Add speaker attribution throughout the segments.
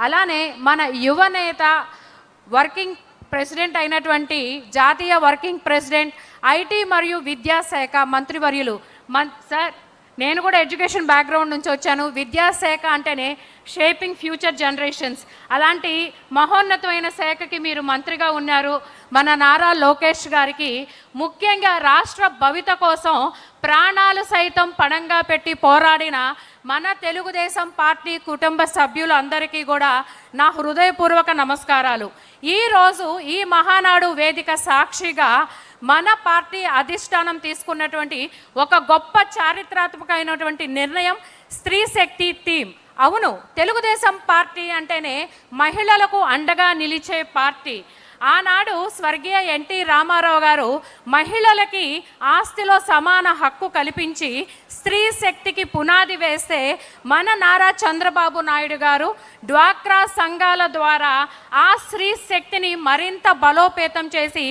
Speaker 1: అలానే మన యువనేత వర్కింగ్ ప్రెసిడెంట్ అయినటువంటి జాతీయ వర్కింగ్ ప్రెసిడెంట్ ఐటీ మరియు విద్యాశాఖ మంత్రివర్యులు సార్, నేను కూడా ఎడ్యుకేషన్ బ్యాక్గ్రౌండ్ నుంచి వచ్చాను. విద్యాశాఖ అంటేనే షేపింగ్ ఫ్యూచర్ జనరేషన్స్. అలాంటి మహోన్నతమైన శాఖకి మీరు మంత్రిగా ఉన్నారు. మన నారా లోకేష్ గారికి ముఖ్యంగా రాష్ట్ర భవిత కోసం ప్రాణాలు సైతం పణంగా పెట్టి పోరాడిన మన తెలుగుదేశం పార్టీ కుటుంబ సభ్యులు అందరికీ కూడా నా హృదయపూర్వక నమస్కారాలు. ఈరోజు ఈ మహానాడు వేదిక సాక్షిగా మన పార్టీ అధిష్టానం తీసుకున్నటువంటి ఒక గొప్ప చారిత్రాత్మకమైనటువంటి నిర్ణయం స్త్రీ శక్తి టీం. అవును, తెలుగుదేశం పార్టీ అంటేనే మహిళలకు అండగా నిలిచే పార్టీ. ఆనాడు స్వర్గీయ ఎన్టీ రామారావు గారు మహిళలకి ఆస్తిలో సమాన హక్కు కల్పించి స్త్రీ శక్తికి పునాది వేస్తే మన నారా చంద్రబాబు నాయుడు గారు డ్వాక్రా సంఘాల ద్వారా ఆ స్త్రీ శక్తిని మరింత బలోపేతం చేసి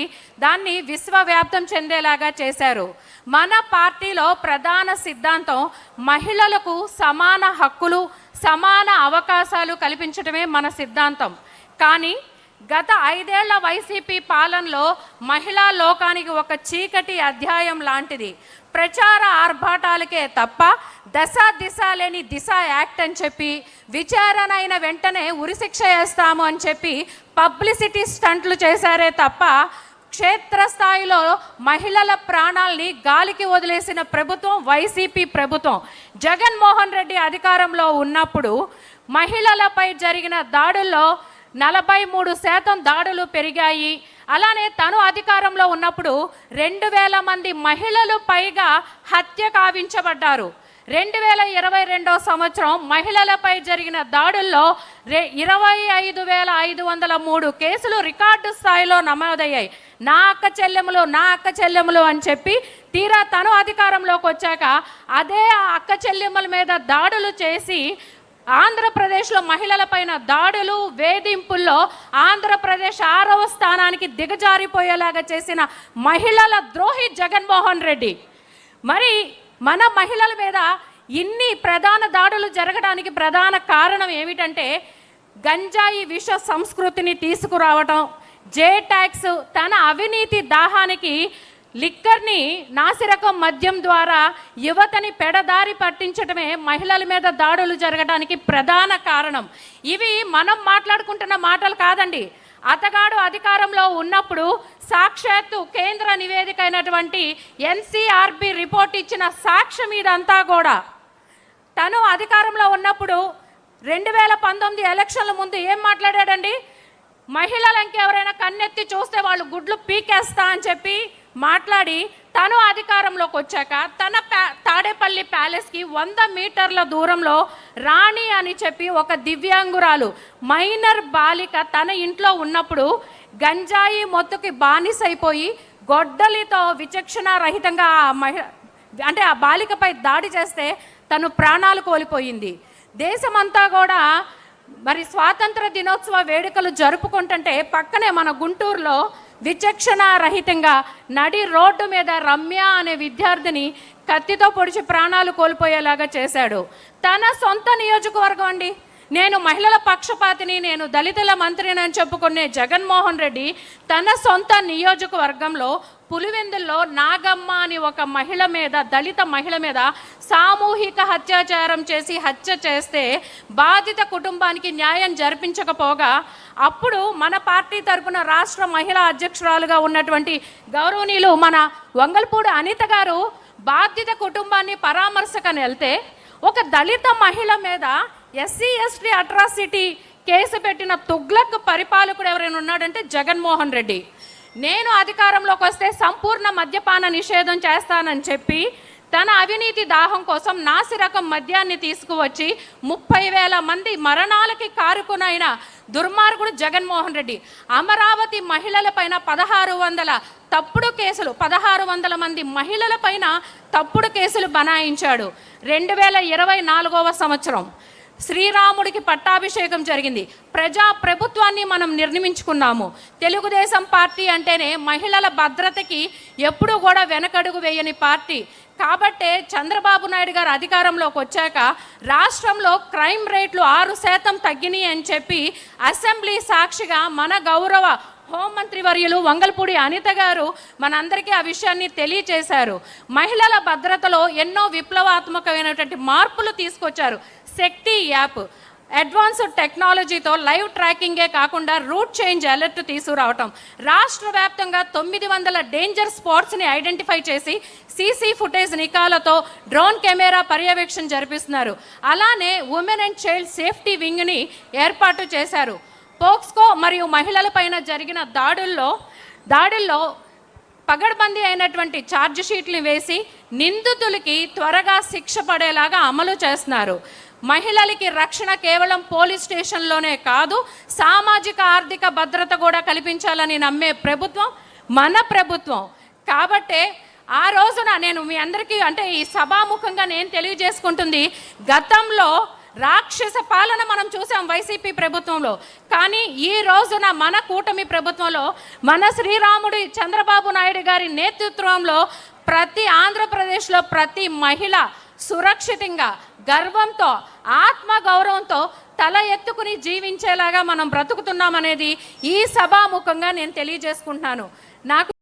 Speaker 1: దాన్ని విశ్వవ్యాప్తం చెందేలాగా చేశారు. మన పార్టీలో ప్రధాన సిద్ధాంతం మహిళలకు సమాన హక్కులు, సమాన అవకాశాలు కల్పించడమే మన సిద్ధాంతం. కానీ గత 5 ఏళ్ల వైసీపీ పాలనలో మహిళా లోకానికి ఒక చీకటి అధ్యాయం లాంటిది. ప్రచార ఆర్భాటాలకే తప్ప దశ దిశ లేని దిశ యాక్ట్ అని చెప్పి విచారణ అయిన వెంటనే ఉరిశిక్ష వేస్తాము అని చెప్పి పబ్లిసిటీ స్టంట్లు చేశారే తప్ప క్షేత్రస్థాయిలో మహిళల ప్రాణాల్ని గాలికి వదిలేసిన ప్రభుత్వం వైసీపీ ప్రభుత్వం. జగన్మోహన్ రెడ్డి అధికారంలో ఉన్నప్పుడు మహిళలపై జరిగిన దాడుల్లో 43% దాడులు పెరిగాయి. అలానే తను అధికారంలో ఉన్నప్పుడు 2000 మంది మహిళలు పైగా హత్య కావించబడ్డారు. 2022 సంవత్సరం మహిళలపై జరిగిన దాడుల్లో 25,503 కేసులు రికార్డు స్థాయిలో నమోదయ్యాయి. నా అక్క చెల్లెములు అని చెప్పి తీరా తను అధికారంలోకి వచ్చాక అదే అక్క చెల్లెమ్మల మీద దాడులు చేసి ఆంధ్రప్రదేశ్లో మహిళలపైన దాడులు వేధింపుల్లో ఆంధ్రప్రదేశ్ 6వ స్థానానికి దిగజారిపోయేలాగా చేసిన మహిళల ద్రోహి జగన్మోహన్ రెడ్డి. మరి మన మహిళల మీద ఇన్ని ప్రధాన దాడులు జరగడానికి ప్రధాన కారణం ఏమిటంటే గంజాయి విష సంస్కృతిని తీసుకురావటం, జే ట్యాక్స్, తన అవినీతి దాహానికి లిక్కర్ని నాసిరకం మద్యం ద్వారా యువతని పెడదారి పట్టించడమే మహిళల మీద దాడులు జరగడానికి ప్రధాన కారణం. ఇవి మనం మాట్లాడుకుంటున్న మాటలు కాదండి. అతగాడు అధికారంలో ఉన్నప్పుడు సాక్షాత్తు కేంద్ర నివేదిక అయినటువంటి ఎన్సీఆర్బి రిపోర్ట్ ఇచ్చిన సాక్ష్యం ఇదంతా కూడా. తను అధికారంలో ఉన్నప్పుడు 2019 ఎలక్షన్ల ముందు ఏం మాట్లాడాడండి? మహిళలు ఇంకెవరైనా కన్నెత్తి చూస్తే వాళ్ళు గుడ్లు పీకేస్తా అని చెప్పి మాట్లాడి తను అధికారంలోకి వచ్చాక తన తాడేపల్లి ప్యాలెస్కి 100 మీటర్ల దూరంలో రాణి అని చెప్పి ఒక దివ్యాంగురాలు మైనర్ బాలిక తన ఇంట్లో ఉన్నప్పుడు గంజాయి మొత్తుకి బానిసైపోయి గొడ్డలితో విచక్షణారహితంగా ఆ బాలికపై దాడి చేస్తే తను ప్రాణాలు కోల్పోయింది. దేశమంతా కూడా మరి స్వాతంత్ర దినోత్సవ వేడుకలు జరుపుకుంటుంటే పక్కనే మన గుంటూరులో విచక్షణారహితంగా నడి రోడ్డు మీద రమ్య అనే విద్యార్థిని కత్తితో పొడిచి ప్రాణాలు కోల్పోయేలాగా చేశాడు. తన సొంత నియోజకవర్గం అండి. నేను మహిళల పక్షపాతిని, నేను దళితుల మంత్రిని అని చెప్పుకునే జగన్మోహన్ రెడ్డి తన సొంత నియోజకవర్గంలో పులివెందుల్లో నాగమ్మ అని ఒక మహిళ మీద, దళిత మహిళ మీద సామూహిక అత్యాచారం చేసి హత్య చేస్తే బాధిత కుటుంబానికి న్యాయం జరిపించకపోగా అప్పుడు మన పార్టీ తరపున రాష్ట్ర మహిళా అధ్యక్షురాలుగా ఉన్నటువంటి గౌరవనీయులు మన వంగల్పూడి అనిత గారు బాధిత కుటుంబాన్ని పరామర్శకని వెళ్తే ఒక దళిత మహిళ మీద ఎస్సీ ఎస్టీ అట్రాసిటీ కేసు పెట్టిన తుగ్లక్ పరిపాలకుడు ఎవరైనా ఉన్నాడంటే జగన్మోహన్ రెడ్డి. నేను అధికారంలోకి వస్తే సంపూర్ణ మద్యపాన నిషేధం చేస్తానని చెప్పి తన అవినీతి దాహం కోసం నాసిరకం మద్యాన్ని తీసుకువచ్చి 30,000 మంది మరణాలకి కారుకునైన దుర్మార్గుడు జగన్మోహన్ రెడ్డి. అమరావతి మహిళలపైన 1600 తప్పుడు కేసులు, 1600 మంది మహిళలపైన తప్పుడు కేసులు బనాయించాడు. 2024వ సంవత్సరం శ్రీరాముడికి పట్టాభిషేకం జరిగింది. ప్రజా ప్రభుత్వాన్ని మనం నిర్మించుకున్నాము. తెలుగుదేశం పార్టీ అంటేనే మహిళల భద్రతకి ఎప్పుడూ కూడా వెనకడుగు వేయని పార్టీ. కాబట్టే చంద్రబాబు నాయుడు గారు అధికారంలోకి వచ్చాక రాష్ట్రంలో క్రైమ్ రేట్లు 6% తగ్గినాయి అని చెప్పి అసెంబ్లీ సాక్షిగా మన గౌరవ హోంమంత్రి వర్యులు వంగల్పూడి అనిత గారు మనందరికీ ఆ విషయాన్ని తెలియచేశారు. మహిళల భద్రతలో ఎన్నో విప్లవాత్మకమైనటువంటి మార్పులు తీసుకొచ్చారు. శక్తి యాప్ అడ్వాన్స్డ్ టెక్నాలజీతో లైవ్ ట్రాకింగే కాకుండా రూట్ చేంజ్ అలర్ట్ తీసుకురావటం, రాష్ట్ర వ్యాప్తంగా 900 డేంజర్ స్పాట్స్ని ఐడెంటిఫై చేసి సీసీ ఫుటేజ్ నికాలతో డ్రోన్ కెమెరా పర్యవేక్షణ జరిపిస్తున్నారు. అలానే ఉమెన్ అండ్ చైల్డ్ సేఫ్టీ వింగ్ని ఏర్పాటు చేశారు. పోక్స్కో మరియు మహిళలపైన జరిగిన దాడుల్లో పగడ్బందీ అయినటువంటి ఛార్జ్ షీట్ని వేసి నిందితులకి త్వరగా శిక్ష పడేలాగా అమలు చేస్తున్నారు. మహిళలకి రక్షణ కేవలం పోలీస్ స్టేషన్లోనే కాదు, సామాజిక ఆర్థిక భద్రత కూడా కల్పించాలని నమ్మే ప్రభుత్వం మన ప్రభుత్వం. కాబట్టే ఆ రోజున నేను మీ అందరికీ అంటే ఈ సభాముఖంగా నేను తెలియజేసుకుంటుంది, గతంలో రాక్షస పాలన మనం చూసాం వైసీపీ ప్రభుత్వంలో. కానీ ఈ రోజున మన కూటమి ప్రభుత్వంలో మన శ్రీరాముడు చంద్రబాబు నాయుడు గారి నేతృత్వంలో ప్రతి ఆంధ్రప్రదేశ్లో ప్రతి మహిళ సురక్షితంగా గర్వంతో ఆత్మగౌరవంతో తల ఎత్తుకుని జీవించేలాగా మనం బ్రతుకుతున్నామనేది ఈ సభాముఖంగా నేను తెలియజేసుకుంటున్నాను. నాకు